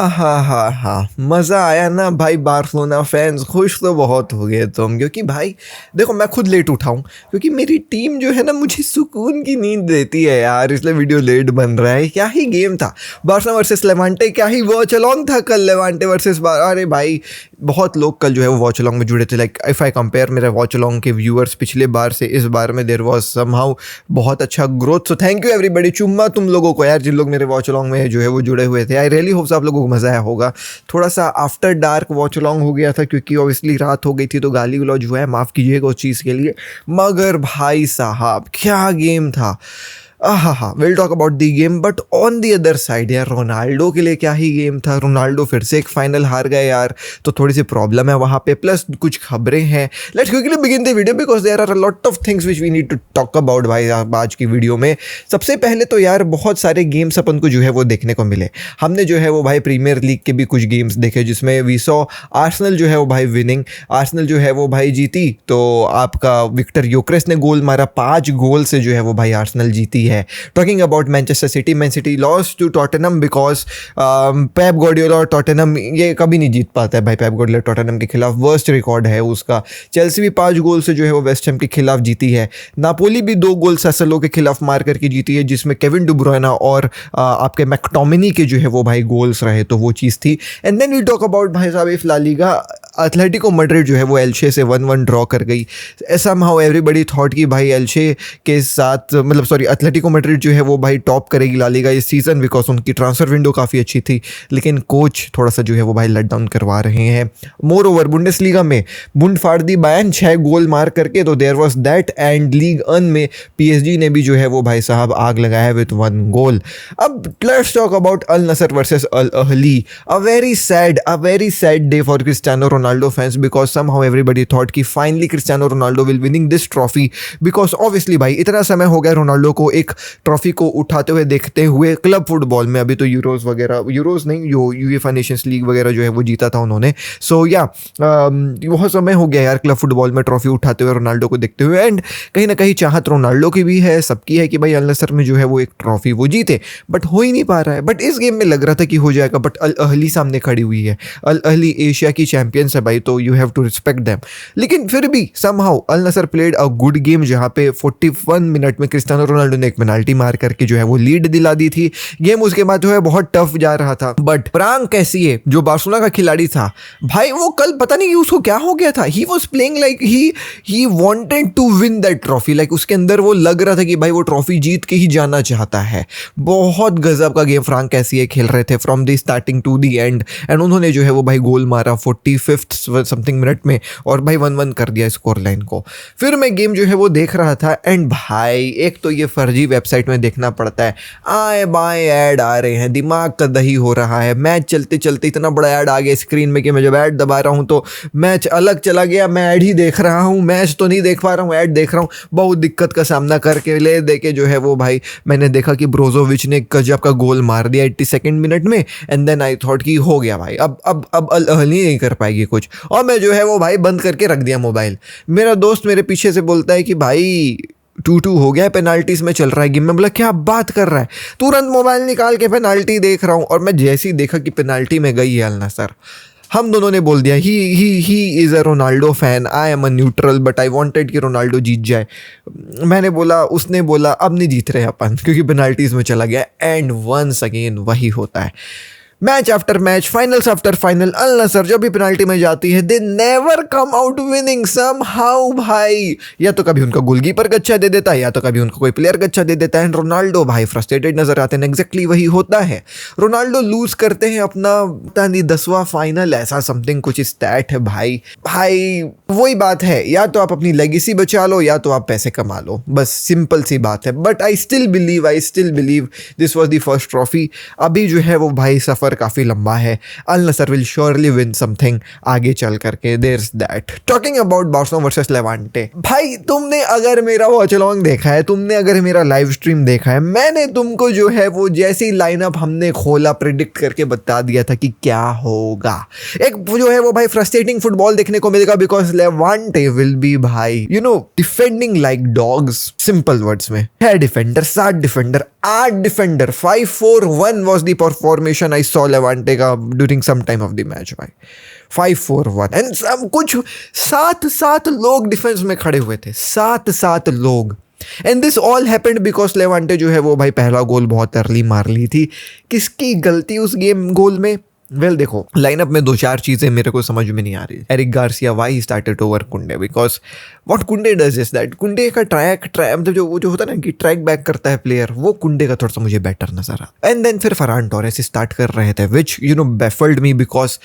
हा मज़ा आया ना भाई। बार्सिलोना फैंस खुश तो बहुत हो गए तुम, क्योंकि भाई देखो मैं खुद लेट उठा हूँ क्योंकि मेरी टीम जो है ना मुझे सुकून की नींद देती है यार, इसलिए वीडियो लेट बन रहा है। क्या ही गेम था बार्सा वर्सेस लेवांटे, क्या ही वॉच अलॉन्ग था कल लेवांटे वर्सेस अरे भाई बहुत लोग कल जो है वो वॉच अलॉन्ग में जुड़े थे। लाइक इफ़ आई कंपेयर मेरे वॉच अलॉन्ग के व्यूअर्स पिछले बार से इस बार में देयर वाज समहाउ बहुत अच्छा growth. So thank you everybody, चुम्मा तुम लोगों को यार जिन लोग मेरे वॉच अलॉन्ग में जो है वो जुड़े हुए थे। आई रियली होप्स आप लोगों को मज़ा आया होगा। थोड़ा सा आफ्टर डार्क वॉच अलॉन्ग हो गया था क्योंकि ऑब्वियसली रात हो गई थी, तो गाली गलौज जो है माफ़ कीजिएगा उस चीज़ के लिए। मगर भाई साहब क्या गेम था। हाँ, will talk about the game, but on the other side यार रोनाल्डो के लिए क्या ही गेम था। रोनाल्डो फिर से एक फाइनल हार गए यार, तो थोड़ी सी प्रॉब्लम है वहाँ पे, प्लस कुछ खबरें हैं। Let's quickly begin the video because there are a lot of things which we need to talk about भाई आज की वीडियो में। सबसे पहले तो यार बहुत सारे गेम्स अपन को जो है वो देखने को मिले। हमने जो है वो भाई प्रीमियर लीग के भी कुछ गेम्स देखे जिसमें वी सॉ आर्सेनल जो है वो भाई विनिंग, आर्सेनल जो है वो भाई जीती। तो आपका विक्टर योकेरेस ने गोल मारा, 5 गोल से जो है वो भाई आर्सेनल जीती है। Talking about Manchester City, Man City lost to Tottenham because Pep Guardiola और टॉटनहम ये कभी नहीं जीत पाता है भाई। पेप गार्डियोला टॉटनहम के खिलाफ वर्स्ट रिकॉर्ड है उसका। चेल्सी भी 5 गोल से जो है वो वेस्ट हैम के खिलाफ जीती है। नापोली भी 2 गोल सैसलो के खिलाफ मार करके जीती है, जिसमें केविन डी ब्रुयना और आपके मैकटोमिनी के जो है वो भाई गोल्स रहे, तो वो चीज़ थी। And then we talk about भाई साहब if La Liga, Atletico Madrid जो है वो एल्शे से 1-1 ड्रॉ कर गई। समहाउ एवरीबडी थॉट कि भाई एल्शे के साथ मतलब सॉरी एथलेटिको मैड्रिड जो है वो भाई टॉप करेगी ला लीगा इस सीज़न बिकॉज उनकी ट्रांसफर विंडो काफ़ी अच्छी थी, लेकिन कोच थोड़ा सा जो है वो भाई लेट डाउन करवा रहे हैं। मोर ओवर बुंडेसलीगा में बुंड फाड़ दी बायर्न 6 गोल मार करके, तो there was that. And Ligue 1 में पीएसजी ने भी जो है वो भाई साहब आग लगाया है विद 1 गोल। अब let's talk about Al Nassr versus Al Ahly. A very sad day for Cristiano Ronaldo fans because somehow everybody thought कि finally Cristiano Ronaldo will winning this trophy because obviously भाई इतना समय हो गया Ronaldo को एक trophy को उठाते हुए देखते हुए क्लब फुटबॉल में। अभी तो यूरोज नहीं, जो यूएफए नेशंस लीग वगैरह जो है वो जीता था उन्होंने। सो या बहुत समय हो गया यार क्लब फुटबॉल में ट्रॉफी उठाते हुए रोनाल्डो को देखते हुए। एंड कहीं ना कहीं चाहत रोनाल्डो की भी है, सबकी है कि भाई अल नसर में जो है वो एक ट्रॉफी वो जीते, बट हो ही नहीं पा रहा है। बट इस गेम में लग रहा था कि हो जाएगा, बट अल अहली सामने खड़ी हुई है। अल अहली एशिया की चैंपियंस है भाई, तो you have to respect them. लेकिन फिर भी somehow Al Nassr played a good game, जहाँ पे 41 मिनट में क्रिस्टियानो रोनाल्डो ने एक पेनाल्टी मार करके जो है वो लीड दिला दी थी। गेम उसके बाद जो है बहुत टफ जा रहा था, बट फ्रांक कैसिए जो बार्सिलोना का खिलाड़ी था भाई, वो कल पता नहीं उसको क्या हो गया था। He was playing like he wanted to win that trophy. Like उसके अंदर वो लग रहा था कि भाई वो ट्रॉफी जीत के ही जाना चाहता है। बहुत गजब का गेम फ्रांक कैसिए खेल रहे थे from the starting to the end. And उन्होंने जो है वो भाई गोल मारा 45th समथिंग मिनट में और भाई 1-1 कर दिया स्कोर लाइन को। फिर मैं गेम जो है वो देख रहा था एंड भाई एक तो ये फर्जी वेबसाइट में देखना पड़ता है, आए बाएं ऐड आ रहे हैं, दिमाग का दही हो रहा है। मैच चलते चलते इतना बड़ा ऐड आ गया स्क्रीन में कि मैं जब ऐड दबा रहा हूँ तो मैच अलग चला गया। मैं ऐड ही देख रहा हूँ, मैच तो नहीं देख पा रहा हूँ, ऐड देख रहा हूँ। बहुत दिक्कत का सामना करके ले दे के जो है वो भाई मैंने देखा कि ब्रोजोविच ने गजब का गोल मार दिया 82nd मिनट में। एंड देन आई थॉट कि हो गया भाई, अब अल अहली नहीं कर पाएगी कुछ, और मैं जो है वो भाई बंद करके रख दिया मोबाइल। मेरा दोस्त मेरे पीछे से बोलता है कि भाई 2-2 हो गया है, पेनाल्टीज में चल रहा है गेम में। बोला क्या बात कर रहा है, तुरंत मोबाइल निकाल के पेनाल्टी देख रहा हूँ। और मैं जैसे ही देखा कि पेनाल्टी में गई है अल नसर, हम दोनों ने बोल दिया he is a Ronaldo fan, I am a neutral but I wanted कि रोनाल्डो जीत जाए। मैंने बोला, उसने बोला अब नहीं जीत रहे अपन क्योंकि पेनाल्टीज में चला गया। एंड वंस अगेन वही होता है, match after match, finals after final, Al Nassr जब भी पेनाल्टी में जाती है they never come out winning somehow भाई। या तो कभी उनका गोलकीपर गच्छा दे देता है या तो कभी उनका कोई प्लेयर गच्छा दे देता है। रोनाल्डो भाई फ्रस्ट्रेटेड नजर आते हैं, एग्जैक्टली वही होता है। रोनाल्डो लूज करते हैं अपना पता नहीं 10वां फाइनल, ऐसा समथिंग कुछ स्टैट है भाई। वही बात है, या तो आप अपनी लेगेसी बचा लो या तो आप पैसे कमा लो, बस सिंपल सी बात है। But I still believe this was the first trophy. अभी जो है वो भाई सफर काफी लंबा है। Al Nassr will surely win something आगे चल करके, there is that. Talking about Barcelona versus Levante, भाई तुमने अगर मेरा वॉच अलॉन्ग देखा है, तुमने अगर मेरा लाइव स्ट्रीम देखा है, मैंने तुमको जो है वो जैसी लाइनअप हमने खोला प्रिडिक्ट करके बता दिया था कि क्या होगा। एक जो है वो भाई फ्रस्ट्रेटिंग फुटबॉल देखने को मिलेगा बिकॉज लेवांटे विल बी भाई defending like dogs. Simple words में है defender, 7 defender 8 defender, 5-4-1 was the formation I saw Levante का during some time of the match भाई, 5-4-1 एंड सब कुछ 7 लोग डिफेंस में खड़े हुए थे, 7 लोग। And this all happened because Levante जो है वो भाई पहला गोल बहुत अर्ली मार ली थी। किसकी गलती उस गेम गोल में? वेल देखो, लाइनअप में 2-4 चीज़ें मेरे को समझ में नहीं आ रही। Eric Garcia why started over Kounde, because what Kounde does is that Kounde का ट्रैक मतलब जो होता है ना कि ट्रैक बैक करता है प्लेयर, वो कुंडे का थोड़ा सा मुझे बेटर नजर आ। एंड देन फिर फरहान टोरेस स्टार्ट कर रहे थे, विच बेफल्ड मी बिकॉज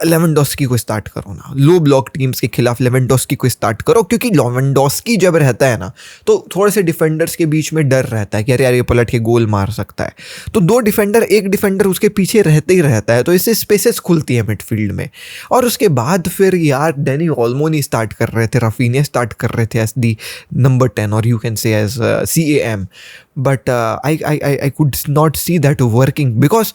लेवेंडोस्की को स्टार्ट करो ना, लो ब्लॉक टीम्स के खिलाफ लेवेंडोस्की को स्टार्ट करो, क्योंकि लेवेंडोस्की जब रहता है ना तो थोड़े से डिफेंडर्स के बीच में डर रहता है कि अरे यार ये पलट के गोल मार सकता है, तो 2 डिफेंडर, एक डिफेंडर उसके पीछे रहते ही रहता है, तो इससे स्पेसेस खुलती है मिडफील्ड में। और उसके बाद फिर यार डैनी ओल्मो नहीं स्टार्ट कर रहे थे, रफीनिया स्टार्ट कर रहे थे एज दी नंबर 10 और you can say as CAM, but I could not see that working because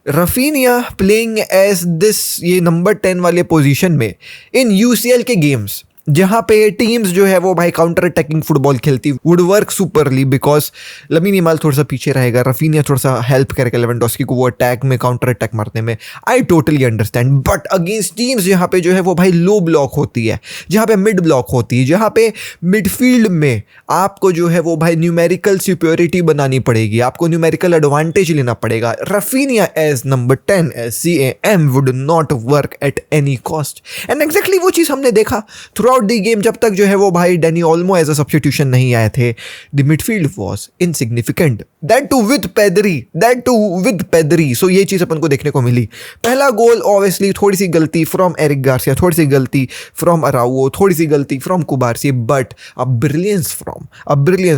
Raphinha playing as this ये नंबर 10 वाले पोजीशन में इन UCL के गेम्स जहाँ पे टीम्स जो है वो भाई काउंटर अटैकिंग फुटबॉल खेलती would work सुपरली, because lamin Yamal थोड़ा सा पीछे रहेगा, रफीनिया थोड़ा सा हेल्प करेगा लेवेंडोस्की को वो अटैक में, काउंटर अटैक मारने में। I totally understand, but against teams जहाँ पे जो है वो भाई लो ब्लॉक होती है, जहाँ पे मिड ब्लॉक होती है, जहाँ पे मिडफील्ड में आपको जो है वो भाई न्यूमेरिकल सुप्योरिटी बनानी पड़ेगी, आपको न्यूमेरिकल एडवांटेज लेना पड़ेगा। Raphinha as number 10 as CAM would not work at any cost, and exactly वो चीज़ हमने देखा थ्रू आउट दी गेम। जब तक जो है वो भाई Dani Olmo as a substitution नहीं आए थे, the midfield was insignificant, that too with Pedri. So ये चीज़ अपन को देखने को मिली। पहला गोल ऑब्वियसली थोड़ी सी गलती फ्रॉम एरिक गार्सिया, थोड़ी सी गलती फ्रॉम अराउओ, थोड़ी सी गलती from कुबारसी, but a brilliance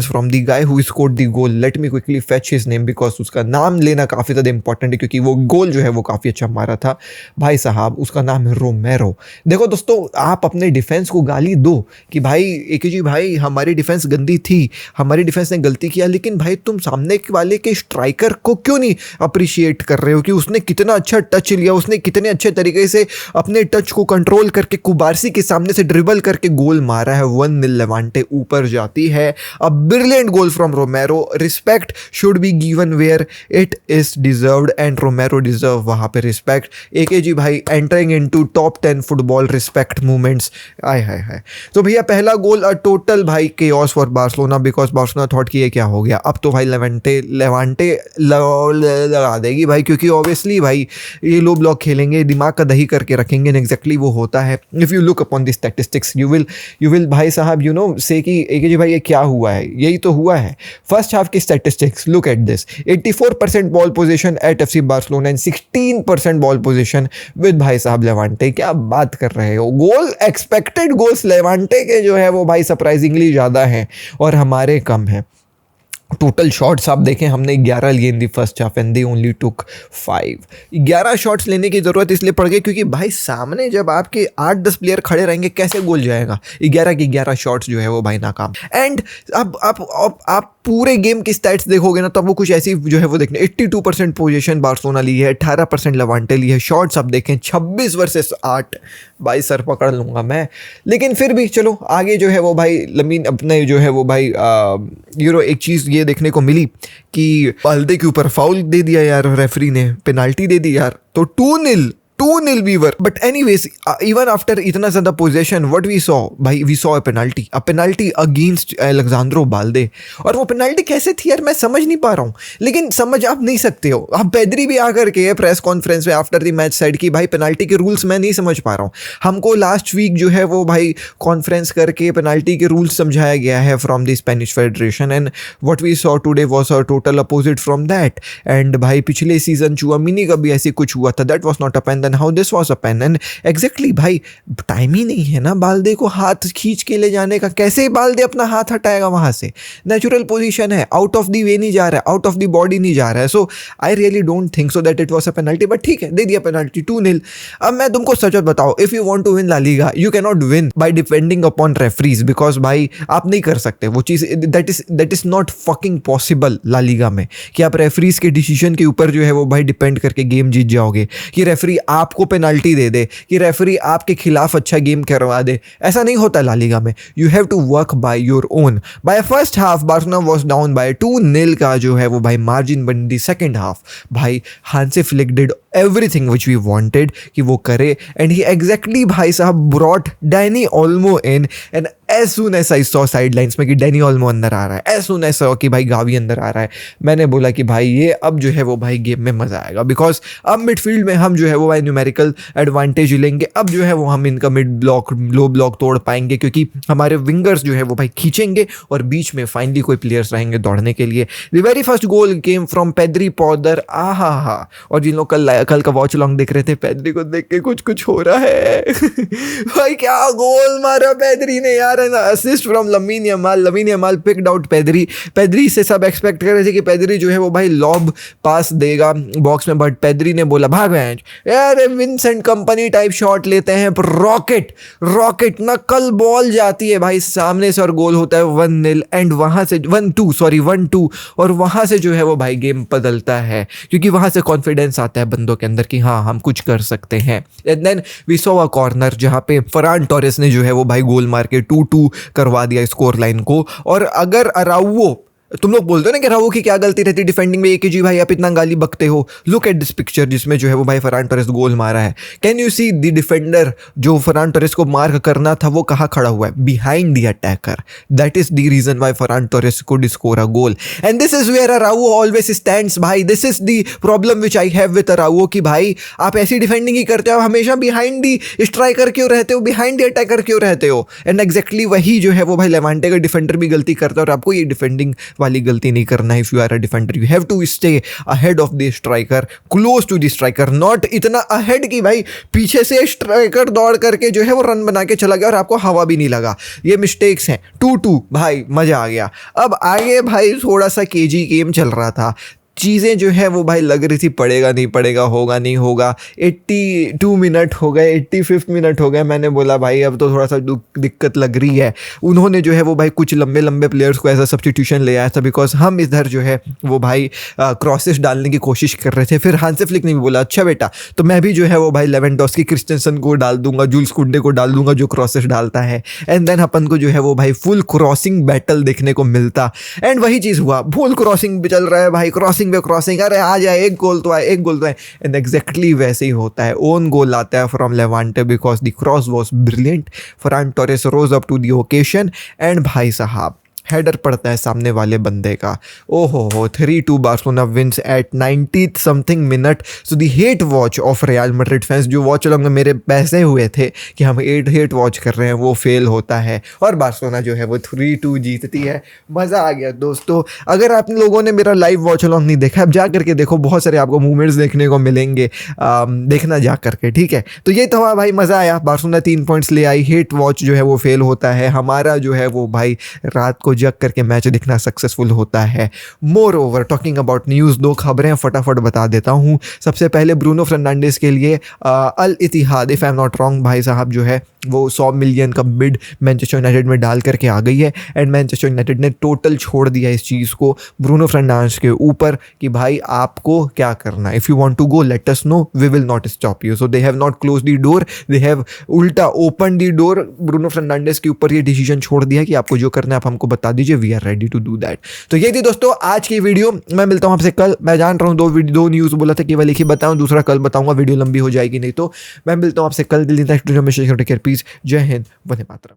from the guy who scored the goal. Let me quickly fetch his name because उसका नाम लेना काफ़ी ज़्यादा इंपॉर्टेंट है, क्योंकि वो गोल जो है वो काफ़ी अच्छा मारा था भाई साहब। उसका नाम है रोमेरो। देखो दोस्तों, आप अपने डिफेंस को गाली दो कि भाई AKG भाई हमारी डिफेंस गंदी थी, हमारी डिफेंस ने गलती किया, लेकिन भाई तुम सामने वाले के स्ट्राइकर को क्यों नहीं अप्रिशिएट कर रहे हो कि उसने कितना अच्छा टच लिया, उसने कितने अच्छे तरीके से अपने टच को कंट्रोल करके कुबारसी के सामने से ड्रिबल करके गोल मारा है। 1-0 लेवांटे ऊपर जाती है। A brilliant goal from Romero. Respect should be given where it is deserved and Romero deserve वहां पे रिस्पेक्ट। AKG भाई entering into top 10 football respect movements. आय हाय हाय। तो भैया पहला गोल टोटल भाई chaos for Barcelona, because Barcelona thought कि ये क्या हो गया, अब तो भाई लेवांटे लगा देगी भाई, क्योंकि ऑब्वियसली भाई ये लो ब्लॉक खेलेंगे, दिमाग का दही करके रखेंगे, एंड एग्जैक्टली वो होता है। If you look upon the statistics you will भाई साहब से कि AKG भाई ये क्या हुआ है, यही तो हुआ है। फर्स्ट हाफ की statistics look at this, 84% ball position at FC Barcelona and 16% ball position with भाई साहब लेवांटे। क्या बात कर रहे हो। गोल एक्सपेक्टेड गोल्स लेवांटे के जो है वो भाई सरप्राइजिंगली ज़्यादा हैं और हमारे कम हैं। टोटल शॉट्स आप देखें, हमने 11 लिए in the first half and they only took 5। 11 shots लेने की ज़रूरत इसलिए पड़ गई क्योंकि भाई सामने जब आपके 8-10 प्लेयर खड़े रहेंगे कैसे गोल जाएगा। 11 की 11 शॉट्स जो है वो भाई नाकाम। एंड अब आप पूरे गेम की स्टैट्स देखोगे ना तो वो कुछ ऐसी जो है वो देखने 82% पोजीशन बार्सिलोना ली है, 18% लेवांटे ली है। शॉट्स आप देखें 26 वर्सेस 8, भाई सर पकड़ लूँगा मैं। लेकिन फिर भी चलो आगे जो है वो भाई लमीन अपने जो है वो भाई एक चीज़ ये देखने को मिली कि बाल्दे के ऊपर फाउल दे दिया यार रेफरी ने, पेनाल्टी दे दी यार, तो 2-0 we were. But anyways, even after इतना ज़्यादा पोजेशन what we saw भाई, we saw a penalty against Alexandro Balde। और वो पेनाल्टी कैसे थी यार मैं समझ नहीं पा रहा हूँ, लेकिन समझ आप नहीं सकते हो। आप पेदरी भी आकर के प्रेस कॉन्फ्रेंस में आफ्टर द मैच साइड की भाई पेनाल्टी के रूल्स मैं नहीं समझ पा रहा हूँ। हमको लास्ट वीक जो है वो भाई कॉन्फ्रेंस करके पेनाल्टी के रूल्स समझाया गया है from the Spanish federation, and what we saw today was a total opposite from that. एंड भाई पिछले सीजन चुआमिनी का भी ऐसी कुछ हुआ था, that was not a pen, then how this was a pen. And exactly भाई टाइम ही नहीं है ना बाल्दे को हाथ खींच के ले जाने का, कैसे बाल्दे अपना हाथ हटाएगा वहां से। नेचुरल पोजीशन है, आउट ऑफ द वे नहीं जा रहा है, आउट ऑफ द बॉडी नहीं जा रहा है। So I really don't think so that it was a penalty, but ठीक है दे दिया पेनल्टी 2-0। अब मैं तुमको सच बताओ, if you want to win La Liga you can not win by depending upon referees, because भाई आप नहीं कर सकते वो चीज़, that is not fucking possible La Liga में कि आप रेफरीज के डिसीजन के ऊपर जो है वो भाई डिपेंड करके गेम जीत जाओगे। कि रेफरी आपको पेनल्टी दे दे, कि रेफरी आपके खिलाफ अच्छा गेम करवा दे। ऐसा नहीं होता ला लीगा में। You have to work by your own. By first half Barcelona was down by 2-0 का जो है वो भाई मार्जिन बन दी सेकंड हाफ। भाई Hansi Flick did everything which we wanted कि वो करे, एंड ही एग्जैक्टली भाई साहब brought Dani Olmo in, and as soon as I saw sidelines में कि डैनी ओल्मो अंदर आ रहा है, एज सुन एज सॉ कि भाई गावी अंदर आ रहा है, मैंने बोला कि भाई ये अब जो है वो भाई गेम में मजा आएगा, बिकॉज अब मिडफील्ड में हम जो है वो भाई न्यूमेरिकल एडवांटेज लेंगे। अब जो है वो हम इनका मिड ब्लॉक लो ब्लॉक तोड़ पाएंगे, क्योंकि हमारे विंगर्स जो है वो भाई खींचेंगे और बीच में फाइनली कोई प्लेयर्स रहेंगे दौड़ने के लिए। The very first goal came from Pedri पॉदर। आहा, और जिन लोग कल का वॉच लॉन्ग देख रहे थे, पेद्री को देख के कुछ हो रहा है भाई क्या गोल मारा पेद्री ने यार, है ना। Assist from lamin Yamal picked out Pedri से सब एक्सपेक्ट कर रहे थे कि पेद्री जो है वो भाई लॉब पास देगा बॉक्स में, बट पेद्री ने बोला भाग बेंच यार, विंसेंट कंपनी टाइप शॉट लेते हैं, रॉकेट नकल बॉल जाती है भाई सामने से और गोल होता है 1-0 एंड वहां से 1-2 और वहां से जो है वो भाई गेम बदलता है, क्योंकि वहां से कॉन्फिडेंस आता है बंदों के अंदर कि हाँ हम कुछ कर सकते हैं। And then we saw a corner जहां पे फरान टोरेस ने जो है वो भाई गोल मार के 2-2 करवा दिया स्कोर लाइन को। और अगर अराउवो, तुम लोग बोलते हो ना कि रावो की क्या गलती रहती डिफेंडिंग में, एक जी भाई आप इतना गाली बकते हो, लुक एट दिस पिक्चर जिसमें जो है वो भाई फरान टोरेस गोल मारा है। Can you see the defender जो फरान टोरेस को मार्क करना था वो कहाँ खड़ा हुआ है, behind the attacker. That is the reason why Ferran Torres could score a goal, and this is where Araujo always stands भाई। This is the problem which I have with Araujo कि भाई आप ऐसी डिफेंडिंग ही करते हो, आप हमेशा behind the striker क्यों रहते हो, बिहाइंड द अटैकर क्यों रहते हो। एंड एग्जैक्टली वही जो है वो भाई लेवांटे का डिफेंडर भी गलती करता है, और आपको ये डिफेंडिंग वाली गलती नहीं करना। If you are a defender, you have to stay ahead of the striker, close to the striker, not इतना ahead कि भाई पीछे से स्ट्राइकर दौड़ करके जो है वो रन बना के चला गया और आपको हवा भी नहीं लगा। ये मिस्टेक्स हैं। 2-2 भाई मजा आ गया। अब आगे भाई थोड़ा सा केजी गेम चल रहा था, चीज़ें जो है वो भाई लग रही थी पड़ेगा नहीं पड़ेगा, होगा नहीं होगा। 82 मिनट हो गए, 85 मिनट हो गए, मैंने बोला भाई अब तो थोड़ा सा दिक्कत लग रही है। उन्होंने जो है वो भाई कुछ लंबे प्लेयर्स को एज अ सब्स्टिट्यूशन ले आया था, बिकॉज हम इधर जो है वो भाई क्रॉसेस डालने की कोशिश कर रहे थे। फिर हांसी फ्लिक ने भी बोला अच्छा बेटा तो मैं भी जो है वो भाई लेवेंडोस्की क्रिस्टेंसन को डाल दूंगा, जूल्स कुंडे को डाल दूंगा जो क्रॉसेस डालता है, एंड देन अपन को जो है वो भाई फुल क्रॉसिंग बैटल देखने को मिलता। एंड वही चीज़ हुआ, फुल क्रॉसिंग भी चल रहा है भाई, क्रॉसिंग अरे आ जाए, एक गोल तो आए। एंड एग्जैक्टली वैसे ही होता है, ओन गोल आता है from Levante because the cross was brilliant. Ferran Torres rose up to the occasion and भाई साहब हेडर पड़ता है सामने वाले बंदे का। ओहो 3-2 Barcelona wins at 90th something minute. So the hate watch of Real Madrid fans, जो वॉच अलॉन्ग में मेरे पैसे हुए थे कि हम हेट वॉच कर रहे हैं, वो फेल होता है और बार्सिलोना जो है वो 3-2 जीतती है। मज़ा आ गया दोस्तों। अगर आप लोगों ने मेरा लाइव वॉच अलॉन्ग नहीं देखा, अब जा करके देखो, बहुत सारे आपको मूवमेंट्स देखने को मिलेंगे, देखना जा करके, ठीक है। तो ये तो भाई मज़ा आया, बार्सिलोना 3 पॉइंट्स ले आई, हेट वॉच जो है वो फेल होता है, हमारा जो है वो भाई रात को जग करके मैच देखना सक्सेसफुल होता है। More over talking about news, 2 खबरें फटाफट बता देता हूँ। सबसे पहले ब्रूनो फर्नांडिस के लिए Al Ittihad, if I am not wrong, भाई साहब जो है वो 100 मिलियन का बिड मैनचेस्टर यूनाइटेड में डाल करके आ गई है, एंड मैनचेस्टर यूनाइटेड ने टोटल छोड़ दिया इस चीज़ को ब्रूनो फर्नांडिस के ऊपर कि भाई आपको क्या करना है। If you want to go let us know, we will not stop you. So they have not close the door, they have उल्टा open the door. Bruno Fernandes के ऊपर ये डिसीजन छोड़ दिया कि आपको जो करना है आप हमको बता दीजिए, we are ready to do that. तो ये थी दोस्तों आज की वीडियो। मैं मिलता हूँ आपसे कल। मैं जान रहा हूँ 2 न्यूज़ बोला था, केवल एक ही बताऊँ, दूसरा कल बताऊँगा, वीडियो लंबी हो जाएगी नहीं तो। मैं मिलता हूँ आपसे कल। दिल पीस। जय हिंद, वंदे मातरम।